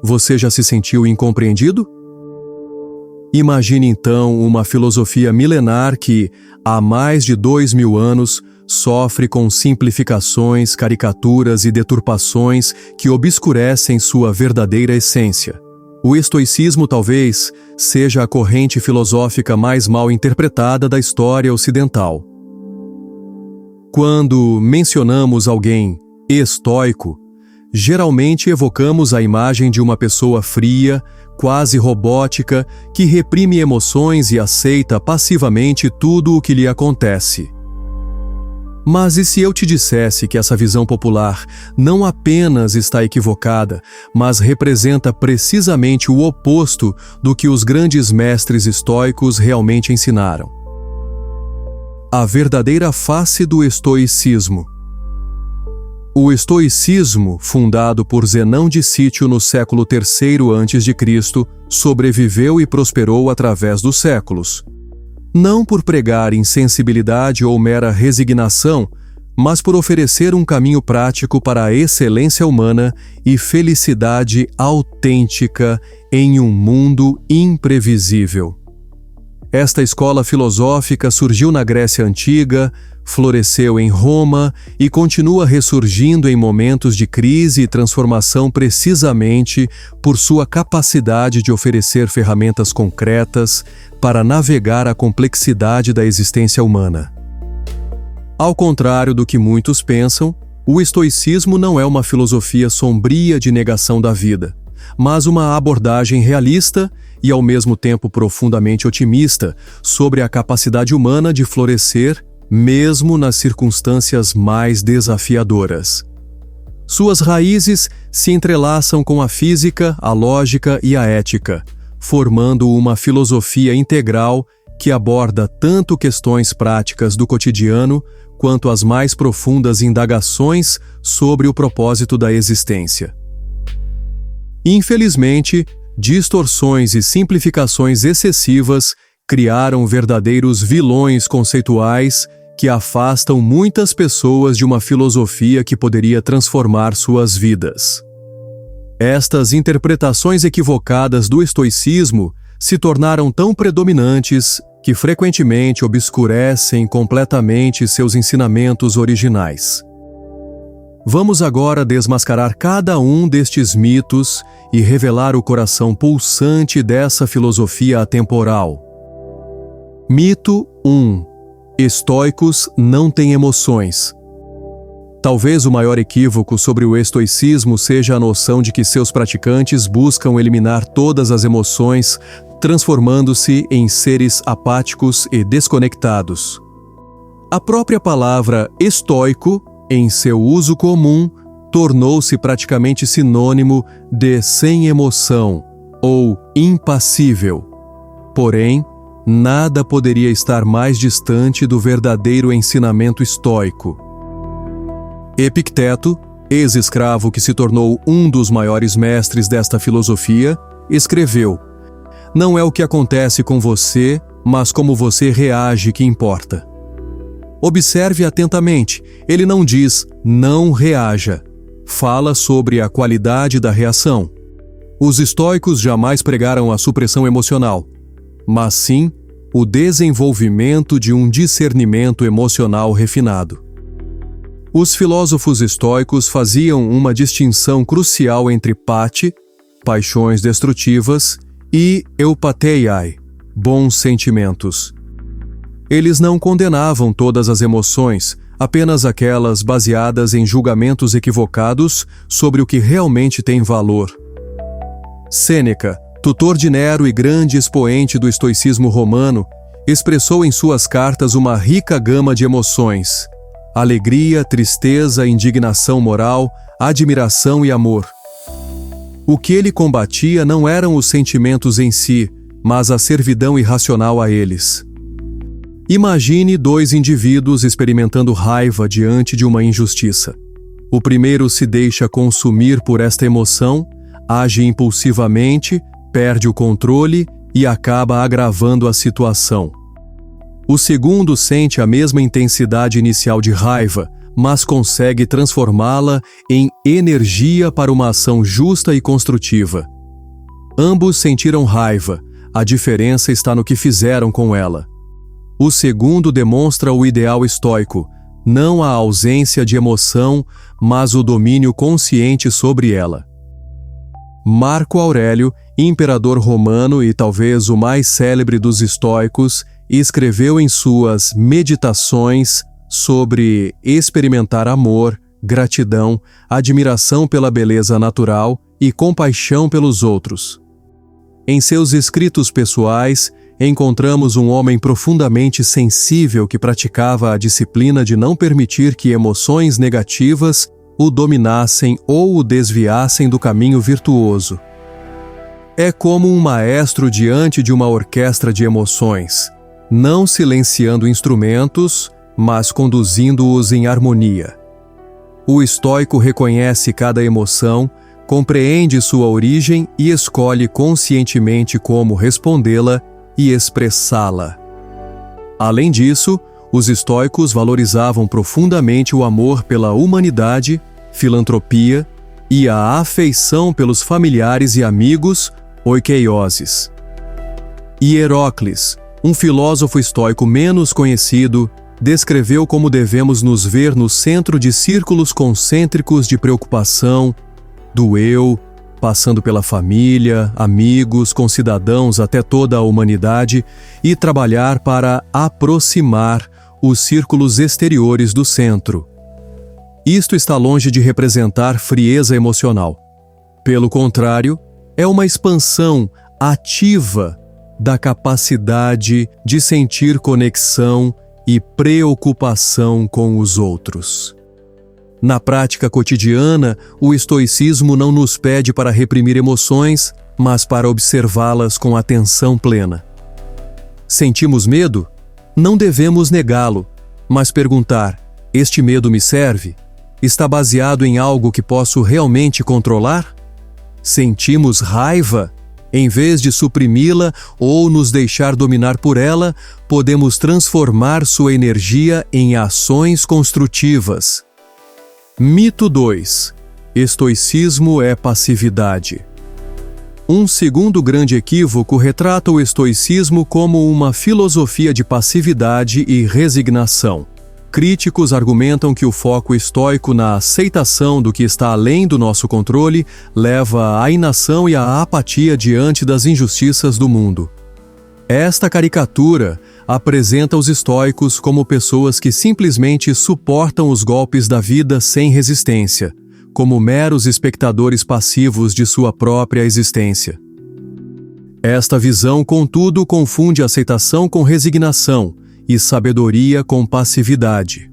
Você já se sentiu incompreendido? Imagine então uma filosofia milenar que, há mais de 2000 anos, sofre com simplificações, caricaturas e deturpações que obscurecem sua verdadeira essência. O estoicismo talvez seja a corrente filosófica mais mal interpretada da história ocidental. Quando mencionamos alguém estoico, geralmente evocamos a imagem de uma pessoa fria, quase robótica, que reprime emoções e aceita passivamente tudo o que lhe acontece. Mas e se eu te dissesse que essa visão popular não apenas está equivocada, mas representa precisamente o oposto do que os grandes mestres estoicos realmente ensinaram? A verdadeira face do estoicismo. O estoicismo, fundado por Zenão de Cítio no século III a.C., sobreviveu e prosperou através dos séculos. Não por pregar insensibilidade ou mera resignação, mas por oferecer um caminho prático para a excelência humana e felicidade autêntica em um mundo imprevisível. Esta escola filosófica surgiu na Grécia Antiga, floresceu em Roma e continua ressurgindo em momentos de crise e transformação precisamente por sua capacidade de oferecer ferramentas concretas para navegar a complexidade da existência humana. Ao contrário do que muitos pensam, o estoicismo não é uma filosofia sombria de negação da vida, mas uma abordagem realista e ao mesmo tempo profundamente otimista sobre a capacidade humana de florescer mesmo nas circunstâncias mais desafiadoras. Suas raízes se entrelaçam com a física, a lógica e a ética, formando uma filosofia integral que aborda tanto questões práticas do cotidiano quanto as mais profundas indagações sobre o propósito da existência. Infelizmente, distorções e simplificações excessivas criaram verdadeiros vilões conceituais que afastam muitas pessoas de uma filosofia que poderia transformar suas vidas. Estas interpretações equivocadas do estoicismo se tornaram tão predominantes que frequentemente obscurecem completamente seus ensinamentos originais. Vamos agora desmascarar cada um destes mitos e revelar o coração pulsante dessa filosofia atemporal. Mito 1. Estoicos não têm emoções. Talvez o maior equívoco sobre o estoicismo seja a noção de que seus praticantes buscam eliminar todas as emoções, transformando-se em seres apáticos e desconectados. A própria palavra estoico, em seu uso comum, tornou-se praticamente sinônimo de sem emoção ou impassível. Porém, nada poderia estar mais distante do verdadeiro ensinamento estoico. Epicteto, ex-escravo que se tornou um dos maiores mestres desta filosofia, escreveu: "Não é o que acontece com você, mas como você reage que importa." Observe atentamente, ele não diz "não reaja", fala sobre a qualidade da reação. Os estoicos jamais pregaram a supressão emocional, mas sim o desenvolvimento de um discernimento emocional refinado. Os filósofos estoicos faziam uma distinção crucial entre pati, paixões destrutivas, e eupateiai, bons sentimentos. Eles não condenavam todas as emoções, apenas aquelas baseadas em julgamentos equivocados sobre o que realmente tem valor. Sêneca, tutor de Nero e grande expoente do estoicismo romano, expressou em suas cartas uma rica gama de emoções: alegria, tristeza, indignação moral, admiração e amor. O que ele combatia não eram os sentimentos em si, mas a servidão irracional a eles. Imagine dois indivíduos experimentando raiva diante de uma injustiça. O primeiro se deixa consumir por esta emoção, age impulsivamente, perde o controle e acaba agravando a situação. O segundo sente a mesma intensidade inicial de raiva, mas consegue transformá-la em energia para uma ação justa e construtiva. Ambos sentiram raiva, a diferença está no que fizeram com ela. O segundo demonstra o ideal estoico, não a ausência de emoção, mas o domínio consciente sobre ela. Marco Aurélio, imperador romano e talvez o mais célebre dos estoicos, escreveu em suas Meditações sobre experimentar amor, gratidão, admiração pela beleza natural e compaixão pelos outros. Em seus escritos pessoais, encontramos um homem profundamente sensível que praticava a disciplina de não permitir que emoções negativas o dominassem ou o desviassem do caminho virtuoso. É como um maestro diante de uma orquestra de emoções, não silenciando instrumentos, mas conduzindo-os em harmonia. O estoico reconhece cada emoção, compreende sua origem e escolhe conscientemente como respondê-la e expressá-la. Além disso, os estoicos valorizavam profundamente o amor pela humanidade, filantropia e a afeição pelos familiares e amigos, oikeioses. Hierócles, um filósofo estoico menos conhecido, descreveu como devemos nos ver no centro de círculos concêntricos de preocupação, do eu, passando pela família, amigos, concidadãos até toda a humanidade, e trabalhar para aproximar os círculos exteriores do centro. Isto está longe de representar frieza emocional. Pelo contrário, é uma expansão ativa da capacidade de sentir conexão e preocupação com os outros. Na prática cotidiana, o estoicismo não nos pede para reprimir emoções, mas para observá-las com atenção plena. Sentimos medo? Não devemos negá-lo, mas perguntar: este medo me serve? Está baseado em algo que posso realmente controlar? Sentimos raiva? Em vez de suprimi-la ou nos deixar dominar por ela, podemos transformar sua energia em ações construtivas. Mito 2. Estoicismo é passividade. Um segundo grande equívoco retrata o estoicismo como uma filosofia de passividade e resignação. Críticos argumentam que o foco estoico na aceitação do que está além do nosso controle leva à inação e à apatia diante das injustiças do mundo. Esta caricatura apresenta os estoicos como pessoas que simplesmente suportam os golpes da vida sem resistência, como meros espectadores passivos de sua própria existência. Esta visão, contudo, confunde aceitação com resignação e sabedoria com passividade.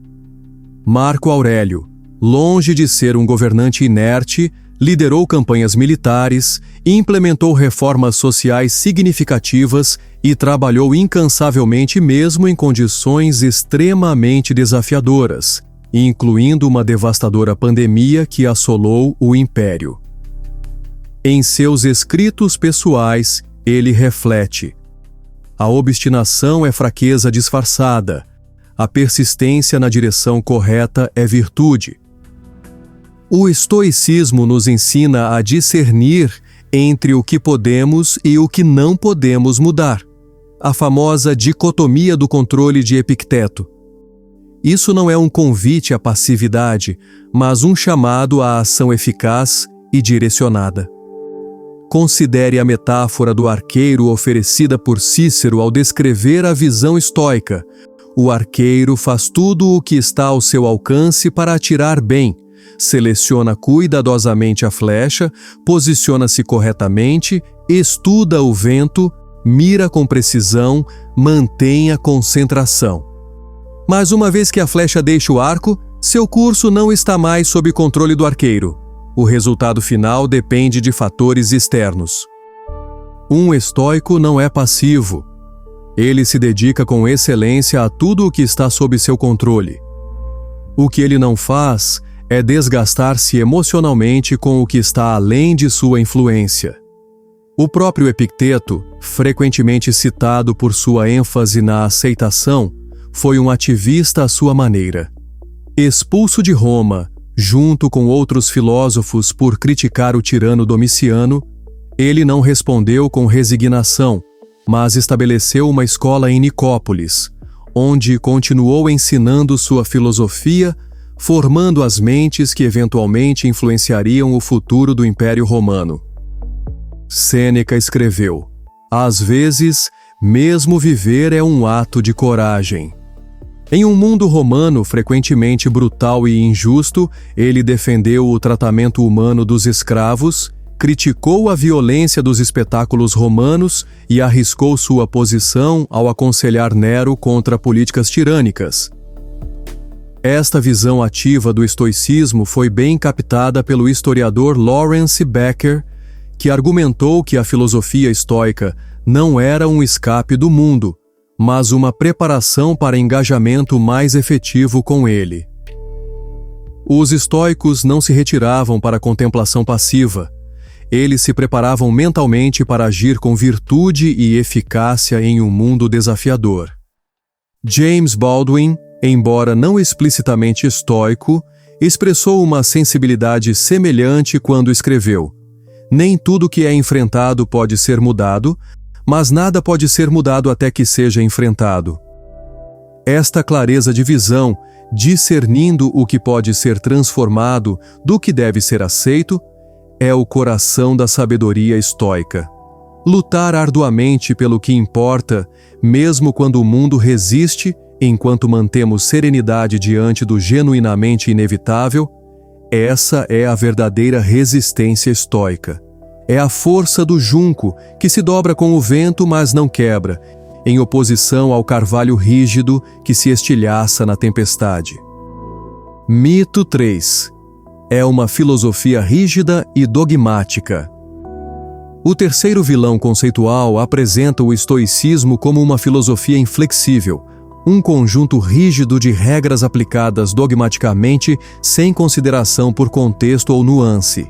Marco Aurélio, longe de ser um governante inerte, liderou campanhas militares, implementou reformas sociais significativas e trabalhou incansavelmente mesmo em condições extremamente desafiadoras, incluindo uma devastadora pandemia que assolou o império. Em seus escritos pessoais, ele reflete: a obstinação é fraqueza disfarçada. A persistência na direção correta é virtude. O estoicismo nos ensina a discernir entre o que podemos e o que não podemos mudar. A famosa dicotomia do controle de Epicteto. Isso não é um convite à passividade, mas um chamado à ação eficaz e direcionada. Considere a metáfora do arqueiro oferecida por Cícero ao descrever a visão estoica. O arqueiro faz tudo o que está ao seu alcance para atirar bem, seleciona cuidadosamente a flecha, posiciona-se corretamente, estuda o vento, mira com precisão, mantém a concentração. Mas uma vez que a flecha deixa o arco, seu curso não está mais sob controle do arqueiro. O resultado final depende de fatores externos. Um estoico não é passivo. Ele se dedica com excelência a tudo o que está sob seu controle. O que ele não faz é desgastar-se emocionalmente com o que está além de sua influência. O próprio Epicteto, frequentemente citado por sua ênfase na aceitação, foi um ativista à sua maneira. Expulso de Roma, junto com outros filósofos por criticar o tirano Domiciano, ele não respondeu com resignação, mas estabeleceu uma escola em Nicópolis, onde continuou ensinando sua filosofia, formando as mentes que eventualmente influenciariam o futuro do Império Romano. Sêneca escreveu: "Às vezes, mesmo viver é um ato de coragem." Em um mundo romano frequentemente brutal e injusto, ele defendeu o tratamento humano dos escravos, criticou a violência dos espetáculos romanos e arriscou sua posição ao aconselhar Nero contra políticas tirânicas. Esta visão ativa do estoicismo foi bem captada pelo historiador Lawrence Becker, que argumentou que a filosofia estoica não era um escape do mundo, mas uma preparação para engajamento mais efetivo com ele. Os estoicos não se retiravam para a contemplação passiva. Eles se preparavam mentalmente para agir com virtude e eficácia em um mundo desafiador. James Baldwin, embora não explicitamente estoico, expressou uma sensibilidade semelhante quando escreveu: "Nem tudo que é enfrentado pode ser mudado, mas nada pode ser mudado até que seja enfrentado." Esta clareza de visão, discernindo o que pode ser transformado do que deve ser aceito, é o coração da sabedoria estoica. Lutar arduamente pelo que importa, mesmo quando o mundo resiste, enquanto mantemos serenidade diante do genuinamente inevitável, essa é a verdadeira resistência estoica. É a força do junco, que se dobra com o vento, mas não quebra, em oposição ao carvalho rígido que se estilhaça na tempestade. Mito 3. É uma filosofia rígida e dogmática. O terceiro vilão conceitual apresenta o estoicismo como uma filosofia inflexível, um conjunto rígido de regras aplicadas dogmaticamente sem consideração por contexto ou nuance.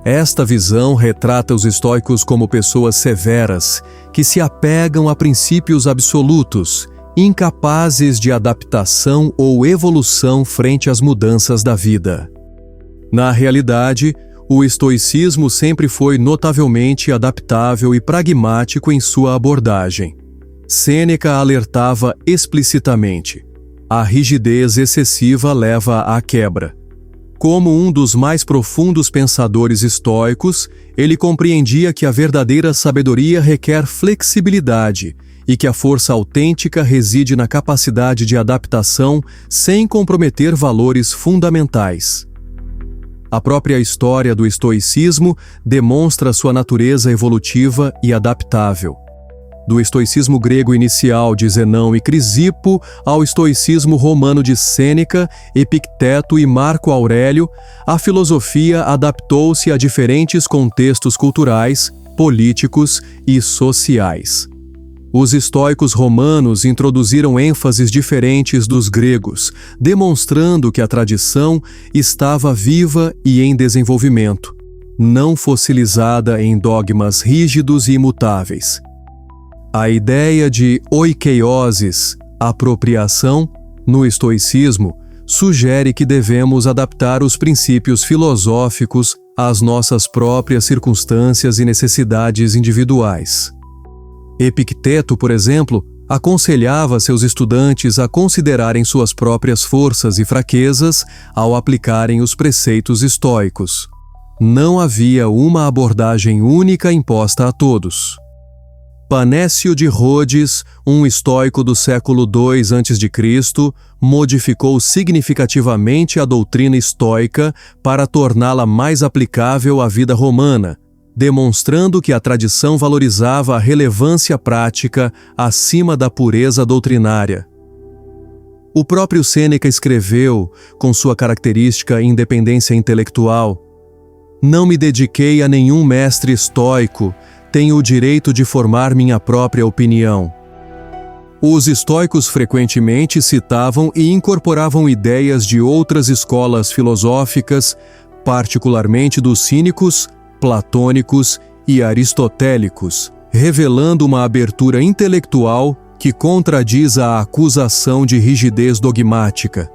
Esta visão retrata os estoicos como pessoas severas, que se apegam a princípios absolutos, incapazes de adaptação ou evolução frente às mudanças da vida. Na realidade, o estoicismo sempre foi notavelmente adaptável e pragmático em sua abordagem. Sêneca alertava explicitamente: a rigidez excessiva leva à quebra. Como um dos mais profundos pensadores estoicos, ele compreendia que a verdadeira sabedoria requer flexibilidade e que a força autêntica reside na capacidade de adaptação sem comprometer valores fundamentais. A própria história do estoicismo demonstra sua natureza evolutiva e adaptável. Do estoicismo grego inicial de Zenão e Crisipo ao estoicismo romano de Sêneca, Epicteto e Marco Aurélio, a filosofia adaptou-se a diferentes contextos culturais, políticos e sociais. Os estoicos romanos introduziram ênfases diferentes dos gregos, demonstrando que a tradição estava viva e em desenvolvimento, não fossilizada em dogmas rígidos e imutáveis. A ideia de oikeiosis, apropriação, no estoicismo, sugere que devemos adaptar os princípios filosóficos às nossas próprias circunstâncias e necessidades individuais. Epicteto, por exemplo, aconselhava seus estudantes a considerarem suas próprias forças e fraquezas ao aplicarem os preceitos estoicos. Não havia uma abordagem única imposta a todos. Panécio de Rhodes, um estoico do século II a.C., modificou significativamente a doutrina estoica para torná-la mais aplicável à vida romana, demonstrando que a tradição valorizava a relevância prática acima da pureza doutrinária. O próprio Sêneca escreveu, com sua característica independência intelectual: "Não me dediquei a nenhum mestre estoico, tenho o direito de formar minha própria opinião." Os estoicos frequentemente citavam e incorporavam ideias de outras escolas filosóficas, particularmente dos cínicos, platônicos e aristotélicos, revelando uma abertura intelectual que contradiz a acusação de rigidez dogmática.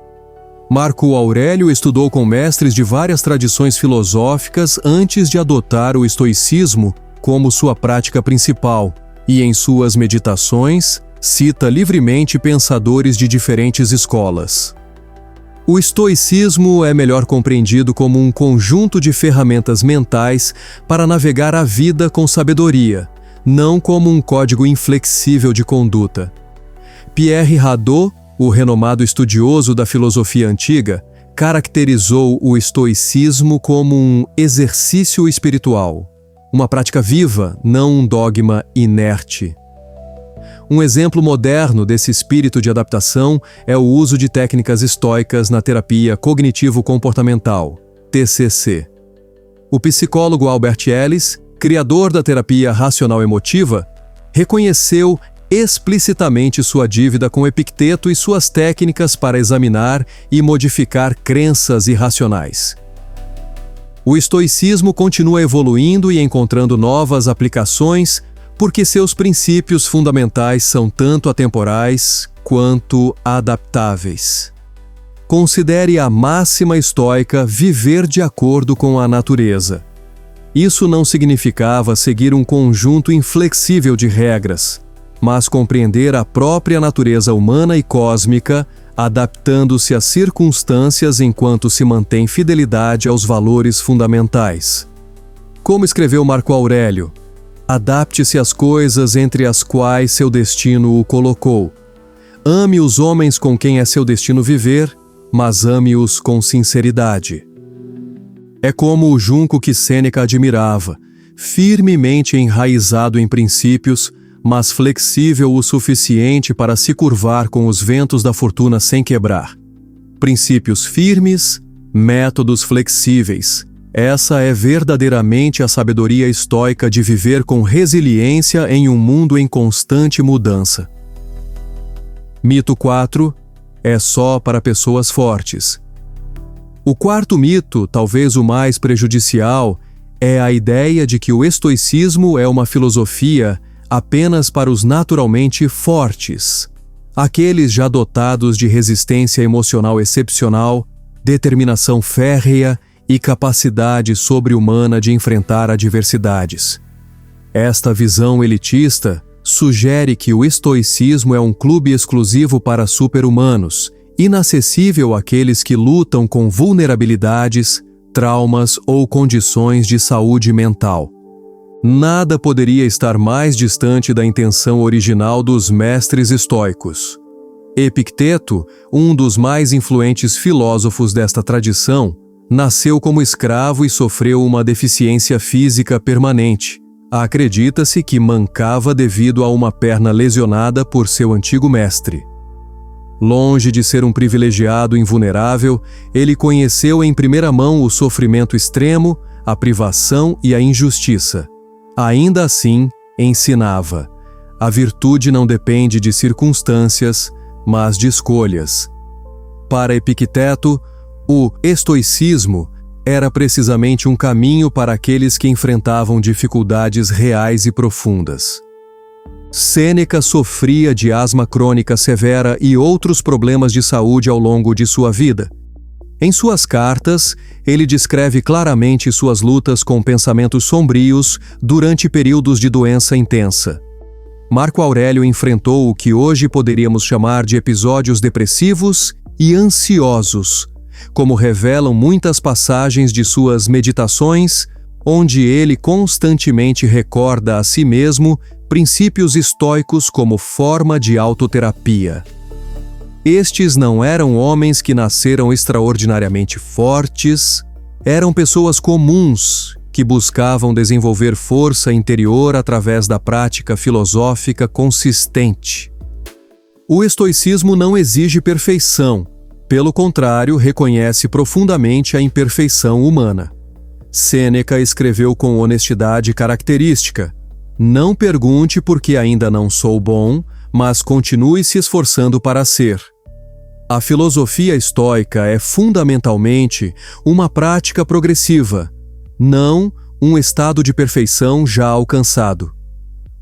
Marco Aurélio estudou com mestres de várias tradições filosóficas antes de adotar o estoicismo como sua prática principal, e em suas meditações cita livremente pensadores de diferentes escolas. O estoicismo é melhor compreendido como um conjunto de ferramentas mentais para navegar a vida com sabedoria, não como um código inflexível de conduta. Pierre Hadot, o renomado estudioso da filosofia antiga, caracterizou o estoicismo como um exercício espiritual, uma prática viva, não um dogma inerte. Um exemplo moderno desse espírito de adaptação é o uso de técnicas estoicas na terapia cognitivo-comportamental, TCC. O psicólogo Albert Ellis, criador da terapia racional-emotiva, reconheceu explicitamente sua dívida com Epicteto e suas técnicas para examinar e modificar crenças irracionais. O estoicismo continua evoluindo e encontrando novas aplicações porque seus princípios fundamentais são tanto atemporais quanto adaptáveis. Considere a máxima estoica viver de acordo com a natureza. Isso não significava seguir um conjunto inflexível de regras, mas compreender a própria natureza humana e cósmica, adaptando-se às circunstâncias enquanto se mantém fidelidade aos valores fundamentais. Como escreveu Marco Aurélio, adapte-se às coisas entre as quais seu destino o colocou. Ame os homens com quem é seu destino viver, mas ame-os com sinceridade. É como o junco que Sêneca admirava, firmemente enraizado em princípios, mas flexível o suficiente para se curvar com os ventos da fortuna sem quebrar. Princípios firmes, métodos flexíveis. Essa é verdadeiramente a sabedoria estoica de viver com resiliência em um mundo em constante mudança. Mito 4. É só para pessoas fortes. O quarto mito, talvez o mais prejudicial, é a ideia de que o estoicismo é uma filosofia apenas para os naturalmente fortes, aqueles já dotados de resistência emocional excepcional, determinação férrea e capacidade sobre-humana de enfrentar adversidades. Esta visão elitista sugere que o estoicismo é um clube exclusivo para super-humanos, inacessível àqueles que lutam com vulnerabilidades, traumas ou condições de saúde mental. Nada poderia estar mais distante da intenção original dos mestres estoicos. Epicteto, um dos mais influentes filósofos desta tradição, nasceu como escravo e sofreu uma deficiência física permanente. Acredita-se que mancava devido a uma perna lesionada por seu antigo mestre. Longe de ser um privilegiado invulnerável, ele conheceu em primeira mão o sofrimento extremo, a privação e a injustiça. Ainda assim, ensinava: a virtude não depende de circunstâncias, mas de escolhas. Para Epicteto, o estoicismo era precisamente um caminho para aqueles que enfrentavam dificuldades reais e profundas. Sêneca sofria de asma crônica severa e outros problemas de saúde ao longo de sua vida. Em suas cartas, ele descreve claramente suas lutas com pensamentos sombrios durante períodos de doença intensa. Marco Aurélio enfrentou o que hoje poderíamos chamar de episódios depressivos e ansiosos, como revelam muitas passagens de suas meditações, onde ele constantemente recorda a si mesmo princípios estoicos como forma de autoterapia. Estes não eram homens que nasceram extraordinariamente fortes, eram pessoas comuns que buscavam desenvolver força interior através da prática filosófica consistente. O estoicismo não exige perfeição, pelo contrário, reconhece profundamente a imperfeição humana. Sêneca escreveu com honestidade característica: não pergunte por que ainda não sou bom, mas continue se esforçando para ser. A filosofia estoica é fundamentalmente uma prática progressiva, não um estado de perfeição já alcançado.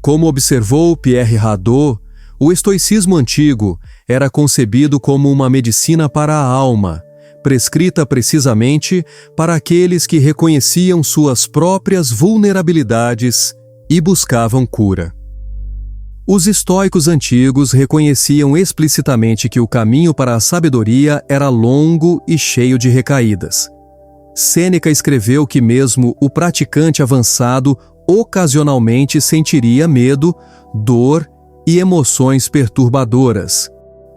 Como observou Pierre Hadot, o estoicismo antigo era concebido como uma medicina para a alma, prescrita precisamente para aqueles que reconheciam suas próprias vulnerabilidades e buscavam cura. Os estoicos antigos reconheciam explicitamente que o caminho para a sabedoria era longo e cheio de recaídas. Sêneca escreveu que mesmo o praticante avançado ocasionalmente sentiria medo, dor e emoções perturbadoras.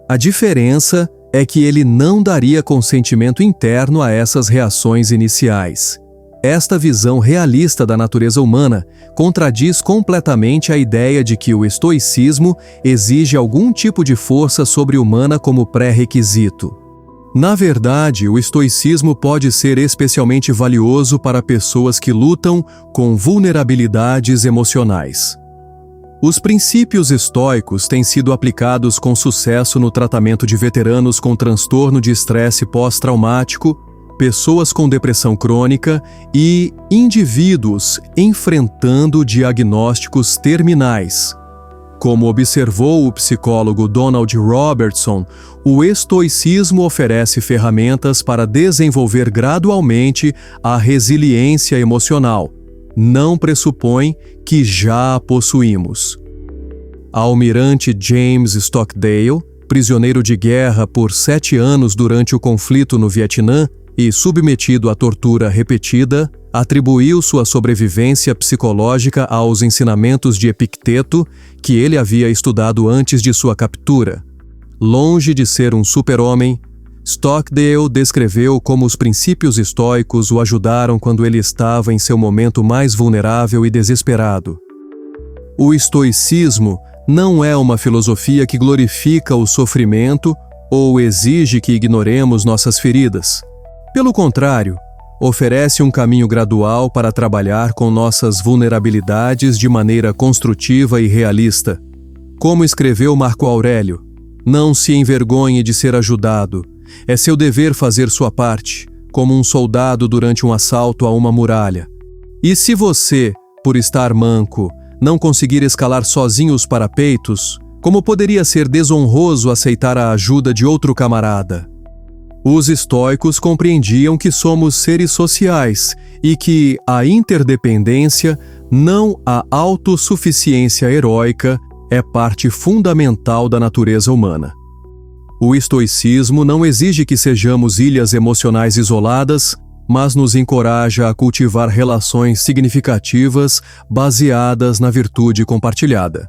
A diferença é que ele não daria consentimento interno a essas reações iniciais. Esta visão realista da natureza humana contradiz completamente a ideia de que o estoicismo exige algum tipo de força sobre-humana como pré-requisito. Na verdade, o estoicismo pode ser especialmente valioso para pessoas que lutam com vulnerabilidades emocionais. Os princípios estoicos têm sido aplicados com sucesso no tratamento de veteranos com transtorno de estresse pós-traumático, pessoas com depressão crônica e indivíduos enfrentando diagnósticos terminais. Como observou o psicólogo Donald Robertson, o estoicismo oferece ferramentas para desenvolver gradualmente a resiliência emocional. Não pressupõe que já a possuímos. Almirante James Stockdale, prisioneiro de guerra por 7 anos durante o conflito no Vietnã e submetido à tortura repetida, atribuiu sua sobrevivência psicológica aos ensinamentos de Epicteto que ele havia estudado antes de sua captura. Longe de ser um super-homem, Stockdale descreveu como os princípios estoicos o ajudaram quando ele estava em seu momento mais vulnerável e desesperado. O estoicismo não é uma filosofia que glorifica o sofrimento ou exige que ignoremos nossas feridas. Pelo contrário, oferece um caminho gradual para trabalhar com nossas vulnerabilidades de maneira construtiva e realista. Como escreveu Marco Aurélio, não se envergonhe de ser ajudado. É seu dever fazer sua parte, como um soldado durante um assalto a uma muralha. E se você, por estar manco, não conseguir escalar sozinho os parapeitos, como poderia ser desonroso aceitar a ajuda de outro camarada? Os estoicos compreendiam que somos seres sociais e que a interdependência, não a autossuficiência heróica, é parte fundamental da natureza humana. O estoicismo não exige que sejamos ilhas emocionais isoladas, mas nos encoraja a cultivar relações significativas baseadas na virtude compartilhada.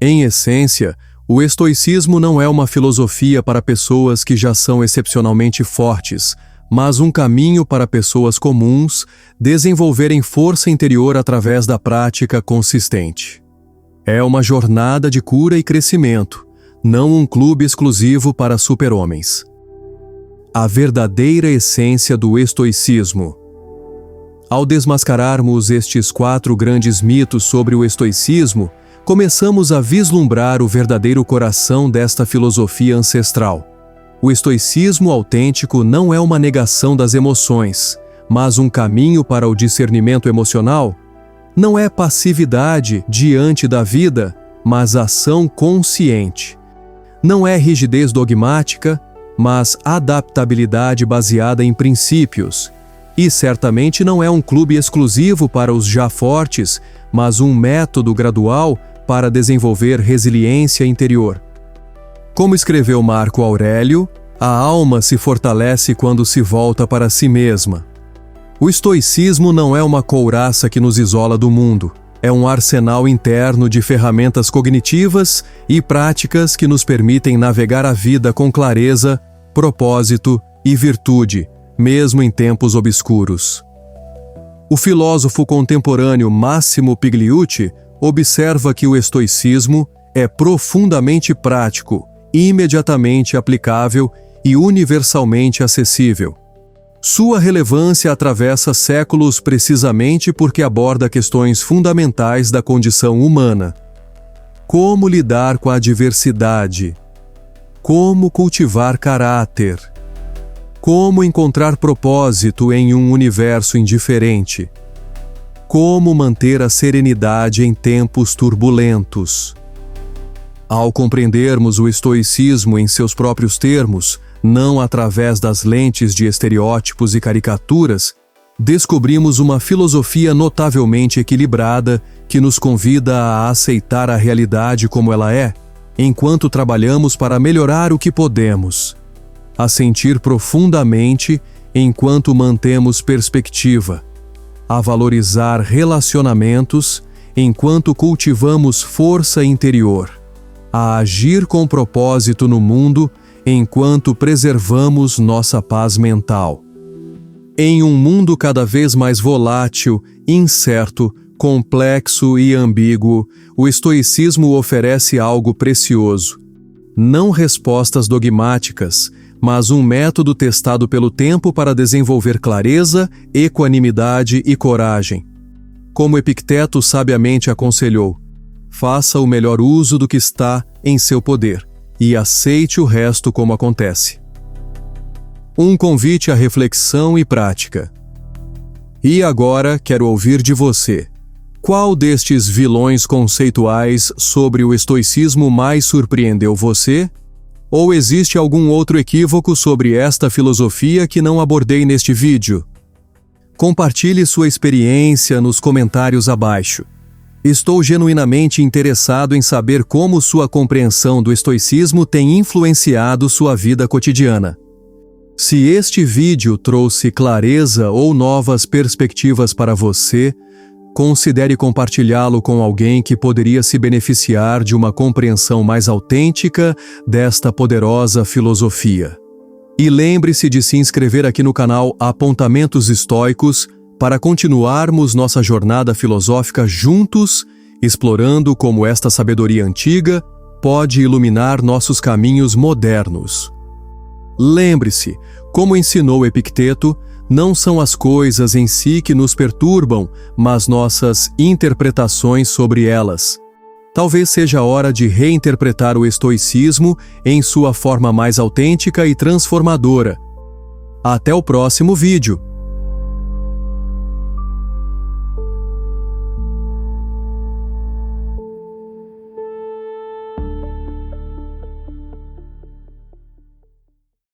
Em essência, o estoicismo não é uma filosofia para pessoas que já são excepcionalmente fortes, mas um caminho para pessoas comuns desenvolverem força interior através da prática consistente. É uma jornada de cura e crescimento, não um clube exclusivo para super-homens. A verdadeira essência do estoicismo. Ao desmascararmos estes 4 grandes mitos sobre o estoicismo, começamos a vislumbrar o verdadeiro coração desta filosofia ancestral. O estoicismo autêntico não é uma negação das emoções, mas um caminho para o discernimento emocional. Não é passividade diante da vida, mas ação consciente. Não é rigidez dogmática, mas adaptabilidade baseada em princípios. E certamente não é um clube exclusivo para os já fortes, mas um método gradual para desenvolver resiliência interior. Como escreveu Marco Aurélio, a alma se fortalece quando se volta para si mesma. O estoicismo não é uma couraça que nos isola do mundo. É um arsenal interno de ferramentas cognitivas e práticas que nos permitem navegar a vida com clareza, propósito e virtude, mesmo em tempos obscuros. O filósofo contemporâneo Massimo Pigliucci observa que o estoicismo é profundamente prático, imediatamente aplicável e universalmente acessível. Sua relevância atravessa séculos precisamente porque aborda questões fundamentais da condição humana. Como lidar com a adversidade? Como cultivar caráter? Como encontrar propósito em um universo indiferente? Como manter a serenidade em tempos turbulentos? Ao compreendermos o estoicismo em seus próprios termos, não através das lentes de estereótipos e caricaturas, descobrimos uma filosofia notavelmente equilibrada que nos convida a aceitar a realidade como ela é, enquanto trabalhamos para melhorar o que podemos, a sentir profundamente enquanto mantemos perspectiva, a valorizar relacionamentos enquanto cultivamos força interior, a agir com propósito no mundo enquanto preservamos nossa paz mental. Em um mundo cada vez mais volátil, incerto, complexo e ambíguo, o estoicismo oferece algo precioso. Não respostas dogmáticas, mas um método testado pelo tempo para desenvolver clareza, equanimidade e coragem. Como Epicteto sabiamente aconselhou, faça o melhor uso do que está em seu poder e aceite o resto como acontece. Um convite à reflexão e prática. E agora quero ouvir de você. Qual destes vilões conceituais sobre o estoicismo mais surpreendeu você? Ou existe algum outro equívoco sobre esta filosofia que não abordei neste vídeo? Compartilhe sua experiência nos comentários abaixo. Estou genuinamente interessado em saber como sua compreensão do estoicismo tem influenciado sua vida cotidiana. Se este vídeo trouxe clareza ou novas perspectivas para você, considere compartilhá-lo com alguém que poderia se beneficiar de uma compreensão mais autêntica desta poderosa filosofia. E lembre-se de se inscrever aqui no canal Apontamentos Estoicos para continuarmos nossa jornada filosófica juntos, explorando como esta sabedoria antiga pode iluminar nossos caminhos modernos. Lembre-se, como ensinou Epicteto, não são as coisas em si que nos perturbam, mas nossas interpretações sobre elas. Talvez seja a hora de reinterpretar o estoicismo em sua forma mais autêntica e transformadora. Até o próximo vídeo!